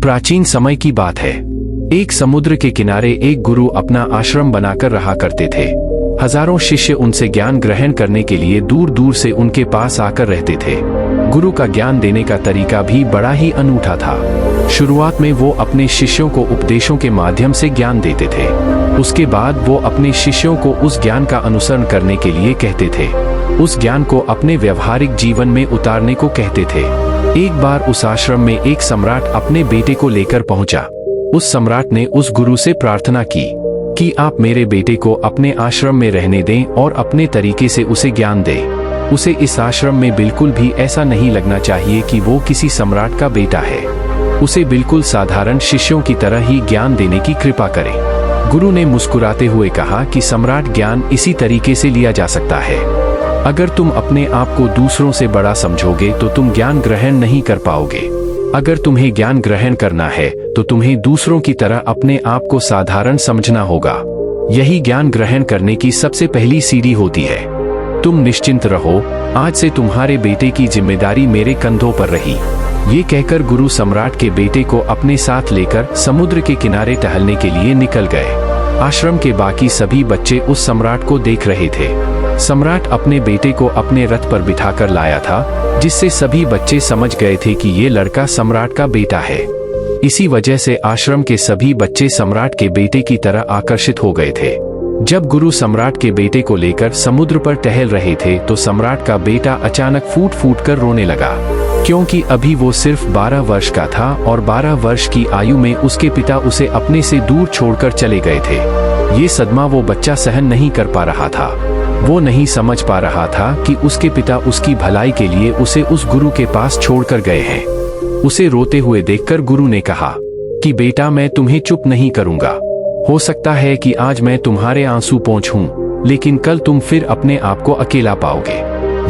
प्राचीन समय की बात है। एक समुद्र के किनारे एक गुरु अपना आश्रम बनाकर रहा करते थे। हजारों शिष्य उनसे ज्ञान ग्रहण करने के लिए दूर दूर से उनके पास आकर रहते थे। गुरु का ज्ञान देने का तरीका भी बड़ा ही अनूठा था। शुरुआत में वो अपने शिष्यों को उपदेशों के माध्यम से ज्ञान देते थे। उसके बाद वो अपने शिष्यों को उस ज्ञान का अनुसरण करने के लिए कहते थे। उस ज्ञान को अपने व्यवहारिक जीवन में उतारने को कहते थे। एक बार उस आश्रम में एक सम्राट अपने बेटे को लेकर पहुंचा। उस सम्राट ने उस गुरु से प्रार्थना की कि आप मेरे बेटे को अपने आश्रम में रहने दें और अपने तरीके से उसे ज्ञान दें। उसे इस आश्रम में बिल्कुल भी ऐसा नहीं लगना चाहिए कि वो किसी सम्राट का बेटा है। उसे बिल्कुल साधारण शिष्यों की तरह ही ज्ञान देने की कृपा करें। गुरु ने मुस्कुराते हुए कहा कि सम्राट ज्ञान इसी तरीके से लिया जा सकता है। अगर तुम अपने आप को दूसरों से बड़ा समझोगे तो तुम ज्ञान ग्रहण नहीं कर पाओगे। अगर तुम्हें ज्ञान ग्रहण करना है तो तुम्हें दूसरों की तरह अपने आप को साधारण समझना होगा। यही ज्ञान ग्रहण करने की सबसे पहली सीढ़ी होती है। तुम निश्चिंत रहो, आज से तुम्हारे बेटे की जिम्मेदारी मेरे कंधों पर रही। ये कहकर गुरु सम्राट के बेटे को अपने साथ लेकर समुद्र के किनारे टहलने के लिए निकल गए। आश्रम के बाकी सभी बच्चे उस सम्राट को देख रहे थे। सम्राट अपने बेटे को अपने रथ पर बिठाकर लाया था, जिससे सभी बच्चे समझ गए थे कि ये लड़का सम्राट का बेटा है। इसी वजह से आश्रम के सभी बच्चे सम्राट के बेटे की तरह आकर्षित हो गए थे। जब गुरु सम्राट के बेटे को लेकर समुद्र पर टहल रहे थे तो सम्राट का बेटा अचानक फूट फूट कर रोने लगा, क्योंकि अभी वो सिर्फ 12 वर्ष का था और 12 वर्ष की आयु में उसके पिता उसे अपने से दूर छोड़कर चले गए थे। ये सदमा वो बच्चा सहन नहीं कर पा रहा था। वो नहीं समझ पा रहा था कि उसके पिता उसकी भलाई के लिए उसे उस गुरु के पास छोड़कर गए हैं। उसे रोते हुए देखकर गुरु ने कहा कि बेटा, मैं तुम्हें चुप नहीं करूंगा। हो सकता है कि आज मैं तुम्हारे आंसू पोंछूं, लेकिन कल तुम फिर अपने आप को अकेला पाओगे।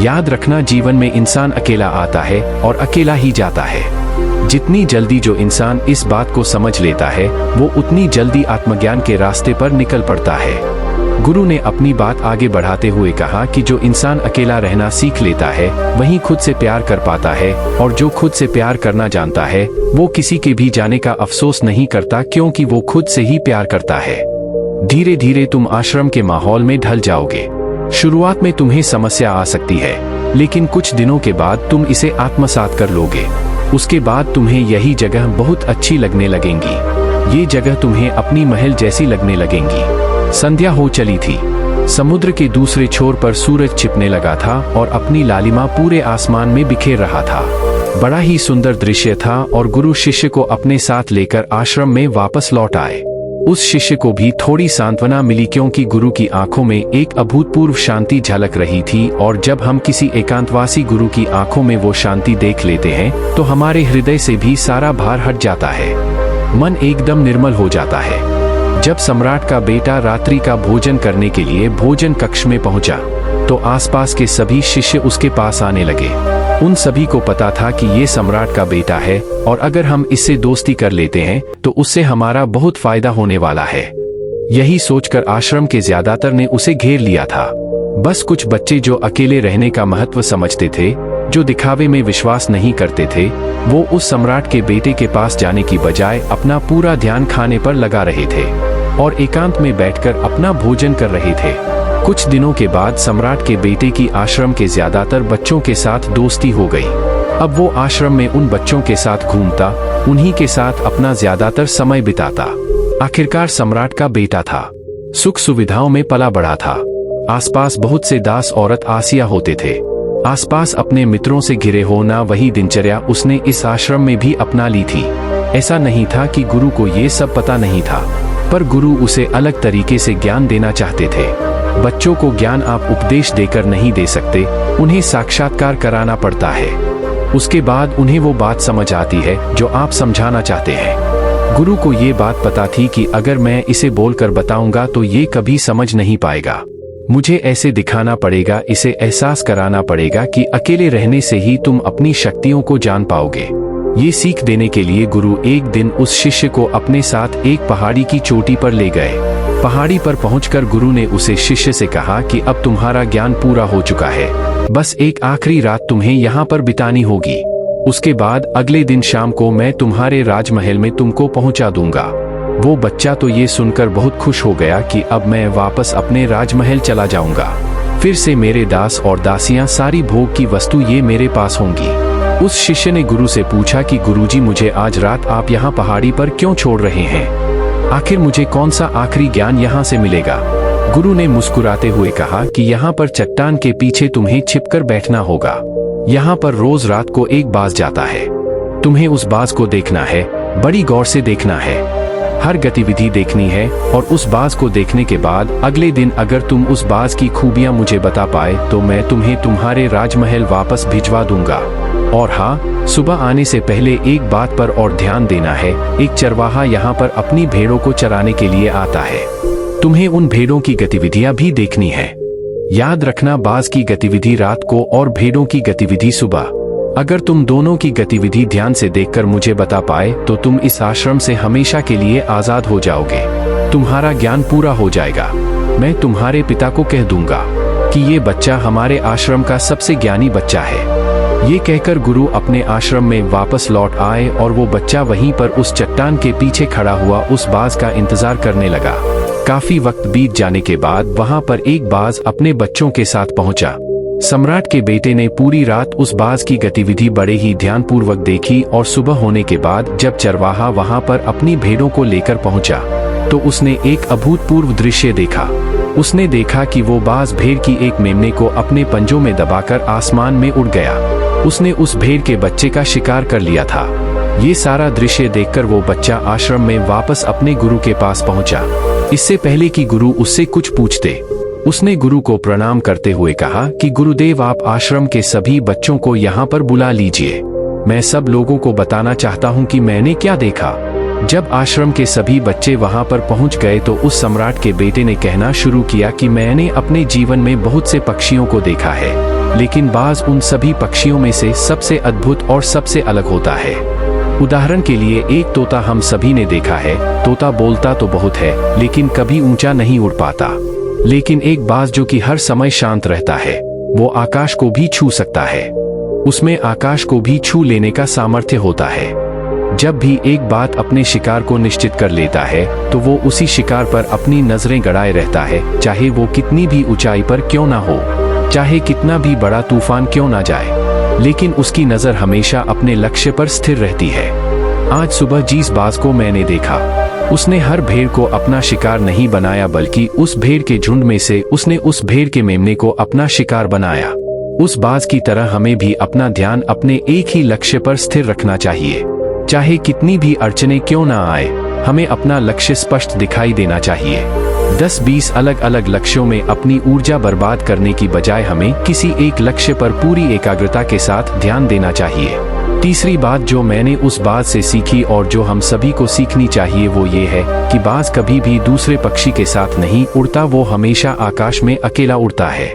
याद रखना, जीवन में इंसान अकेला आता है और अकेला ही जाता है। जितनी जल्दी जो इंसान इस बात को समझ लेता है, वो उतनी जल्दी आत्मज्ञान के रास्ते पर निकल पड़ता है। गुरु ने अपनी बात आगे बढ़ाते हुए कहा कि जो इंसान अकेला रहना सीख लेता है, वही खुद से प्यार कर पाता है, और जो खुद से प्यार करना जानता है, वो किसी के भी जाने का अफसोस नहीं करता, क्योंकि वो खुद से ही प्यार करता है। धीरे धीरे तुम आश्रम के माहौल में ढल जाओगे। शुरुआत में तुम्हें समस्या आ सकती है, लेकिन कुछ दिनों के बाद तुम इसे आत्मसात कर लोगे। उसके बाद तुम्हें यही जगह बहुत अच्छी लगने लगेंगी। ये जगह तुम्हें अपनी महल जैसी लगने लगेंगी। संध्या हो चली थी। समुद्र के दूसरे छोर पर सूरज छिपने लगा था और अपनी लालिमा पूरे आसमान में बिखेर रहा था। बड़ा ही सुंदर दृश्य था और गुरु शिष्य को अपने साथ लेकर आश्रम में वापस लौट आए। उस शिष्य को भी थोड़ी सांत्वना मिली, क्योंकि गुरु की आंखों में एक अभूतपूर्व शांति झलक रही थी, और जब हम किसी एकांतवासी गुरु की आंखों में वो शांति देख लेते हैं तो हमारे हृदय से भी सारा भार हट जाता है। मन एकदम निर्मल हो जाता है। जब सम्राट का बेटा रात्रि का भोजन करने के लिए भोजन कक्ष में पहुंचा तो आसपास के सभी शिष्य उसके पास आने लगे। उन सभी को पता था कि ये सम्राट का बेटा है, और अगर हम इससे दोस्ती कर लेते हैं तो उससे हमारा बहुत फायदा होने वाला है। यही सोचकर आश्रम के ज्यादातर ने उसे घेर लिया था। बस कुछ बच्चे जो अकेले रहने का महत्व समझते थे, जो दिखावे में विश्वास नहीं करते थे, वो उस सम्राट के बेटे के पास जाने की बजाय अपना पूरा ध्यान खाने पर लगा रहे थे और एकांत में बैठकर अपना भोजन कर रहे थे। कुछ दिनों के बाद सम्राट के बेटे की आश्रम के ज्यादातर बच्चों के साथ दोस्ती हो गई। अब वो आश्रम में उन बच्चों के साथ घूमता, उन्हीं के साथ अपना ज्यादातर समय बिताता। आखिरकार सम्राट का बेटा था, सुख सुविधाओं में पला बढ़ा था। आसपास बहुत से दास औरत आसिया होते थे। आसपास अपने मित्रों से घिरे होना वही दिनचर्या उसने इस आश्रम में भी अपना ली थी। ऐसा नहीं था कि गुरु को ये सब पता नहीं था, पर गुरु उसे अलग तरीके से ज्ञान देना चाहते थे। बच्चों को ज्ञान आप उपदेश देकर नहीं दे सकते, उन्हें साक्षात्कार कराना पड़ता है। उसके बाद उन्हें वो बात समझ आती है जो आप समझाना चाहते हैं। गुरु को ये बात पता थी कि अगर मैं इसे बोलकर बताऊंगा तो ये कभी समझ नहीं पाएगा। मुझे ऐसे दिखाना पड़ेगा, इसे एहसास कराना पड़ेगा कि अकेले रहने से ही तुम अपनी शक्तियों को जान पाओगे। ये सीख देने के लिए गुरु एक दिन उस शिष्य को अपने साथ एक पहाड़ी की चोटी पर ले गए। पहाड़ी पर पहुंचकर गुरु ने उसे शिष्य से कहा कि अब तुम्हारा ज्ञान पूरा हो चुका है, बस एक आखिरी रात तुम्हें यहाँ पर बितानी होगी। उसके बाद अगले दिन शाम को मैं तुम्हारे राजमहल में तुमको पहुंचा दूंगा। वो बच्चा तो ये सुनकर बहुत खुश हो गया कि अब मैं वापस अपने राजमहल चला जाऊंगा। फिर से मेरे दास और दासियां, सारी भोग की वस्तु ये मेरे पास होंगी। उस शिष्य ने गुरु से पूछा कि गुरुजी, मुझे आज रात आप यहाँ पहाड़ी पर क्यों छोड़ रहे हैं? आखिर मुझे कौन सा आखिरी ज्ञान यहाँ से मिलेगा? गुरु ने मुस्कुराते हुए कहा कि यहाँ पर चट्टान के पीछे तुम्हें छिपकर बैठना होगा। यहाँ पर रोज रात को एक बाज जाता है। तुम्हें उस बाज को देखना है, बड़ी गौर से देखना है, हर गतिविधि देखनी है, और उस बाज को देखने के बाद अगले दिन अगर तुम उस बाज की खूबियां मुझे बता पाए तो मैं तुम्हें तुम्हारे राजमहल वापस भिजवा दूंगा। और हाँ, सुबह आने से पहले एक बात पर और ध्यान देना है, एक चरवाहा यहाँ पर अपनी भेड़ों को चराने के लिए आता है। तुम्हें उन भेड़ों की गतिविधियां भी देखनी है। याद रखना, बाज की गतिविधि रात को और भेड़ों की गतिविधि सुबह। अगर तुम दोनों की गतिविधि ध्यान से देखकर मुझे बता पाए तो तुम इस आश्रम से हमेशा के लिए आजाद हो जाओगे। तुम्हारा ज्ञान पूरा हो जाएगा। मैं तुम्हारे पिता को कह दूंगा कि ये बच्चा हमारे आश्रम का सबसे ज्ञानी बच्चा है। ये कहकर गुरु अपने आश्रम में वापस लौट आए और वो बच्चा वहीं पर उस चट्टान के पीछे खड़ा हुआ उस बाज का इंतजार करने लगा। काफी वक्त बीत जाने के बाद वहां पर एक बाज अपने बच्चों के साथ पहुंचा। सम्राट के बेटे ने पूरी रात उस बाज की गतिविधि बड़े ही ध्यानपूर्वक देखी और सुबह होने के बाद जब चरवाहा वहां पर अपनी भेड़ों को लेकर पहुंचा तो उसने एक अभूतपूर्व दृश्य देखा। उसने देखा कि वो बाज भेड़ की एक मेमने को अपने पंजों में दबाकर आसमान में उड़ गया। उसने उस भेड़ के बच्चे का शिकार कर लिया था। ये सारा दृश्य देखकर वो बच्चा आश्रम में वापस अपने गुरु के पास पहुंचा। इससे पहले कि गुरु उससे कुछ पूछते, उसने गुरु को प्रणाम करते हुए कहा कि गुरुदेव, आप आश्रम के सभी बच्चों को यहाँ पर बुला लीजिए। मैं सब लोगों को बताना चाहता हूँ कि मैंने क्या देखा। जब आश्रम के सभी बच्चे वहां पर पहुंच गए तो उस सम्राट के बेटे ने कहना शुरू किया कि मैंने अपने जीवन में बहुत से पक्षियों को देखा है, लेकिन बाज उन सभी पक्षियों में से सबसे अद्भुत और सबसे अलग होता है। उदाहरण के लिए, एक तोता हम सभी ने देखा है। तोता बोलता तो बहुत है लेकिन कभी ऊंचा नहीं उड़ पाता। लेकिन एक बाज जो कि हर समय शांत रहता है, वो आकाश को भी छू सकता है। उसमें आकाश को भी छू लेने का सामर्थ्य होता है। जब भी एक बात अपने शिकार को निश्चित कर लेता है तो वो उसी शिकार पर अपनी नजरें गड़ाए रहता है, चाहे वो कितनी भी ऊंचाई पर क्यों ना हो, चाहे कितना भी बड़ा तूफान क्यों ना जाए, लेकिन उसकी नजर हमेशा अपने लक्ष्य पर स्थिर रहती है। आज सुबह जिस बाज को मैंने देखा, उसने हर भेड़ को अपना शिकार नहीं बनाया, बल्कि उस भेड़ के झुंड में से उसने उस भेड़ के मेमने को अपना शिकार बनाया। उस बाज की तरह हमें भी अपना ध्यान अपने एक ही लक्ष्य पर स्थिर रखना चाहिए। चाहे कितनी भी अड़चनें क्यों ना आए, हमें अपना लक्ष्य स्पष्ट दिखाई देना चाहिए। 10-20 अलग अलग लक्ष्यों में अपनी ऊर्जा बर्बाद करने की बजाय हमें किसी एक लक्ष्य पर पूरी एकाग्रता के साथ ध्यान देना चाहिए। तीसरी बात जो मैंने उस बाज से सीखी और जो हम सभी को सीखनी चाहिए वो ये है कि बाज कभी भी दूसरे पक्षी के साथ नहीं उड़ता, वो हमेशा आकाश में अकेला उड़ता है।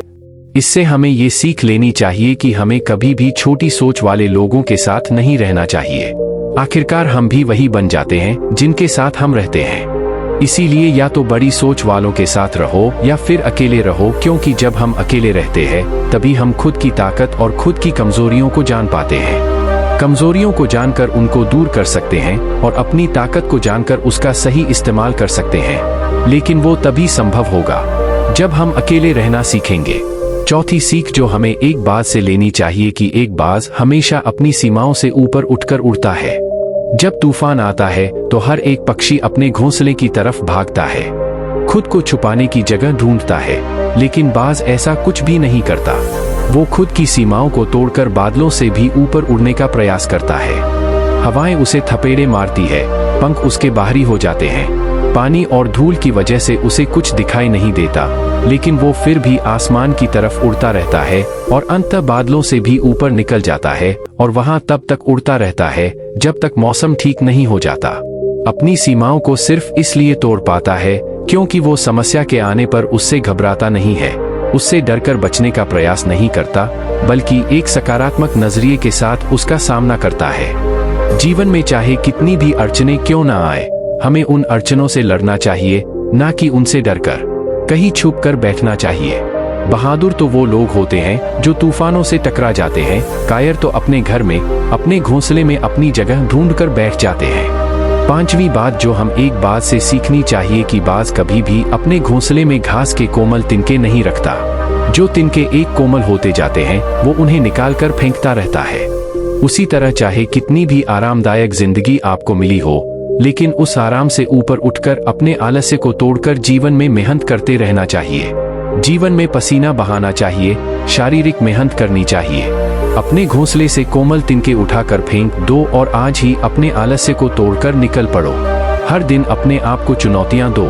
इससे हमें ये सीख लेनी चाहिए कि हमें कभी भी छोटी सोच वाले लोगों के साथ नहीं रहना चाहिए। आखिरकार हम भी वही बन जाते हैं जिनके साथ हम रहते हैं। इसीलिए या तो बड़ी सोच वालों के साथ रहो या फिर अकेले रहो, क्योंकि जब हम अकेले रहते हैं तभी हम खुद की ताकत और खुद की कमजोरियों को जान पाते हैं। कमजोरियों को जानकर उनको दूर कर सकते हैं और अपनी ताकत को जानकर उसका सही इस्तेमाल कर सकते हैं। लेकिन वो तभी संभव होगा जब हम अकेले रहना सीखेंगे। चौथी सीख जो हमें एक बाज से लेनी चाहिए कि एक बाज हमेशा अपनी सीमाओं से ऊपर उठकर उड़ता है। जब तूफान आता है तो हर एक पक्षी अपने घोंसले की तरफ भागता है, खुद को छुपाने की जगह ढूंढता है, लेकिन बाज ऐसा कुछ भी नहीं करता। वो खुद की सीमाओं को तोड़कर बादलों से भी ऊपर उड़ने का प्रयास करता है। हवाएं उसे थपेड़े मारती है, पंख उसके बाहरी हो जाते हैं, पानी और धूल की वजह से उसे कुछ दिखाई नहीं देता, लेकिन वो फिर भी आसमान की तरफ उड़ता रहता है और अंततः बादलों से भी ऊपर निकल जाता है और वहां तब तक उड़ता रहता है जब तक मौसम ठीक नहीं हो जाता। अपनी सीमाओं को सिर्फ इसलिए तोड़ पाता है क्योंकि वो समस्या के आने पर उससे घबराता नहीं है, उससे डरकर बचने का प्रयास नहीं करता, बल्कि एक सकारात्मक नजरिए के साथ उसका सामना करता है। जीवन में चाहे कितनी भी अड़चनें क्यों ना आए, हमें उन अड़चनों से लड़ना चाहिए, ना कि उनसे डरकर कहीं छुप कर बैठना चाहिए। बहादुर तो वो लोग होते हैं जो तूफानों से टकरा जाते हैं, कायर तो अपने घर में, अपने घोंसले में अपनी जगह ढूंढकर बैठ जाते हैं। पांचवी बात जो हम एक बात से सीखनी चाहिए कि बाज कभी भी अपने घोंसले में घास के कोमल तिनके नहीं रखता। जो तिनके एक कोमल होते जाते हैं वो उन्हें निकालकर फेंकता रहता है। उसी तरह चाहे कितनी भी आरामदायक जिंदगी आपको मिली हो, लेकिन उस आराम से ऊपर उठकर अपने आलस्य को तोड़कर जीवन में मेहनत करते रहना चाहिए। जीवन में पसीना बहाना चाहिए, शारीरिक मेहनत करनी चाहिए। अपने घोंसले से कोमल तिनके उठाकर फेंक दो और आज ही अपने आलस्य को तोड़कर निकल पड़ो। हर दिन अपने आप को चुनौतियां दो,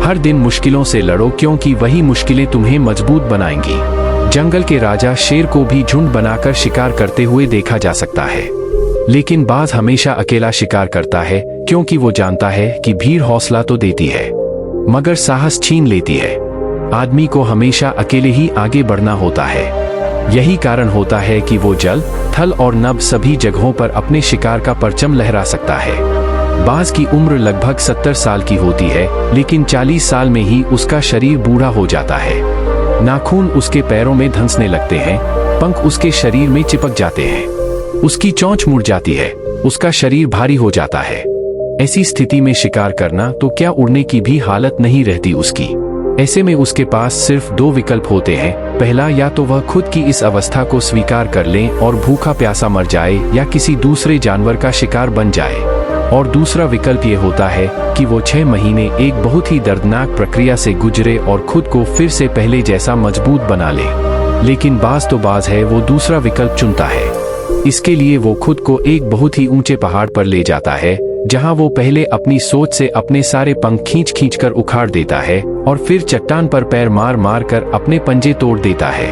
हर दिन मुश्किलों से लड़ो, क्योंकि वही मुश्किलें तुम्हें मजबूत बनाएंगी। जंगल के राजा शेर को भी झुंड बनाकर शिकार करते हुए देखा जा सकता है, लेकिन बाज हमेशा अकेला शिकार करता है, क्योंकि वो जानता है कि भीड़ हौसला तो देती है मगर साहस छीन लेती है। आदमी को हमेशा अकेले ही आगे बढ़ना होता है। यही कारण होता है कि वो जल, थल और नभ सभी जगहों पर अपने शिकार का परचम लहरा सकता है। बाज की उम्र लगभग 70 साल की होती है, लेकिन 40 साल में ही उसका शरीर बूढ़ा हो जाता है। नाखून उसके पैरों में धंसने लगते हैं, पंख उसके शरीर में चिपक जाते हैं, उसकी चोंच मुड़ जाती है, उसका शरीर भारी हो जाता है। ऐसी स्थिति में शिकार करना तो क्या उड़ने की भी हालत नहीं रहती उसकी। ऐसे में उसके पास सिर्फ दो विकल्प होते हैं। पहला, या तो वह खुद की इस अवस्था को स्वीकार कर ले और भूखा प्यासा मर जाए या किसी दूसरे जानवर का शिकार बन जाए, और दूसरा विकल्प ये होता है कि वो 6 महीने एक बहुत ही दर्दनाक प्रक्रिया से गुजरे और खुद को फिर से पहले जैसा मजबूत बना ले। लेकिन बाज तो बाज है, वो दूसरा विकल्प चुनता है। इसके लिए वो खुद को एक बहुत ही ऊंचे पहाड़ पर ले जाता है, जहां वो पहले अपनी सोच से अपने सारे पंख खींच कर उखाड़ देता है और फिर चट्टान पर पैर मार मार कर अपने पंजे तोड़ देता है।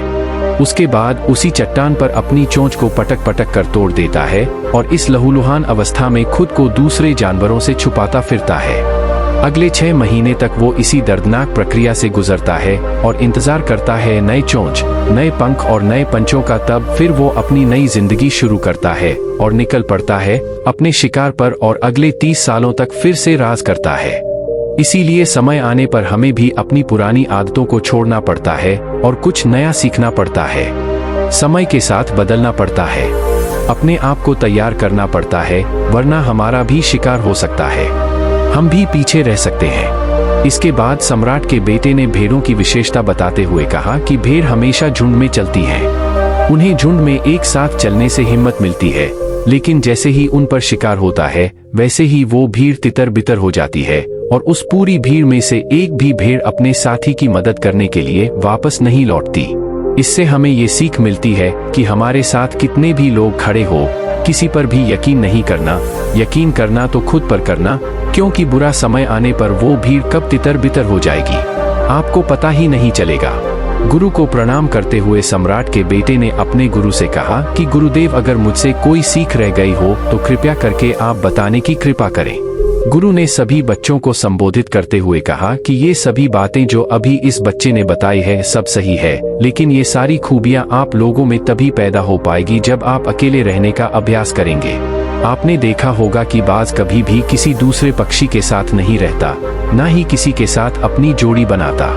उसके बाद उसी चट्टान पर अपनी चोंच को पटक पटक कर तोड़ देता है और इस लहूलुहान अवस्था में खुद को दूसरे जानवरों से छुपाता फिरता है। अगले 6 महीने तक वो इसी दर्दनाक प्रक्रिया से गुजरता है और इंतजार करता है नए चोंच, नए पंख और नए पंचों का। तब फिर वो अपनी नई जिंदगी शुरू करता है और निकल पड़ता है अपने शिकार पर और अगले 30 सालों तक फिर से राज करता है। इसीलिए समय आने पर हमें भी अपनी पुरानी आदतों को छोड़ना पड़ता है और कुछ नया सीखना पड़ता है। समय के साथ बदलना पड़ता है, अपने आप को तैयार करना पड़ता है, वरना हमारा भी शिकार हो सकता है, हम भी पीछे रह सकते हैं। इसके बाद सम्राट के बेटे ने भेड़ों की विशेषता बताते हुए कहा कि भेड़ हमेशा झुंड में चलती हैं। उन्हें झुंड में एक साथ चलने से हिम्मत मिलती है, लेकिन जैसे ही उन पर शिकार होता है वैसे ही वो भीड़ तितर बितर हो जाती है और उस पूरी भीड़ में से एक भी भेड़ अपने साथी की मदद करने के लिए वापस नहीं लौटती। इससे हमें ये सीख मिलती है कि हमारे साथ कितने भी लोग खड़े हो, किसी पर भी यकीन नहीं करना। यकीन करना तो खुद पर करना, क्योंकि बुरा समय आने पर वो भीड़ कब तितर बितर हो जाएगी आपको पता ही नहीं चलेगा। गुरु को प्रणाम करते हुए सम्राट के बेटे ने अपने गुरु से कहा कि गुरुदेव, अगर मुझसे कोई सीख रह गई हो तो कृपया करके आप बताने की कृपा करें। गुरु ने सभी बच्चों को संबोधित करते हुए कहा कि ये सभी बातें जो अभी इस बच्चे ने बताई है सब सही है, लेकिन ये सारी खूबियां आप लोगों में तभी पैदा हो पाएगी जब आप अकेले रहने का अभ्यास करेंगे। आपने देखा होगा कि बाज कभी भी किसी दूसरे पक्षी के साथ नहीं रहता, ना ही किसी के साथ अपनी जोड़ी बनाता।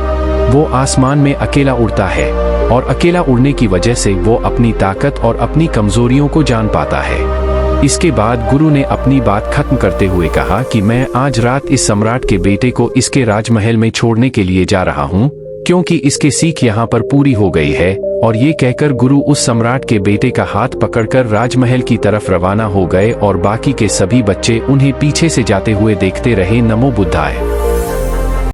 वो आसमान में अकेला उड़ता है और अकेला उड़ने की वजह से वो अपनी ताकत और अपनी कमजोरियों को जान पाता है। इसके बाद गुरु ने अपनी बात खत्म करते हुए कहा कि मैं आज रात इस सम्राट के बेटे को इसके राजमहल में छोड़ने के लिए जा रहा हूँ, क्योंकि इसके सीख यहाँ पर पूरी हो गई है। और ये कहकर गुरु उस सम्राट के बेटे का हाथ पकड़कर राजमहल की तरफ रवाना हो गए और बाकी के सभी बच्चे उन्हें पीछे से जाते हुए देखते रहे। नमो बुद्धाय।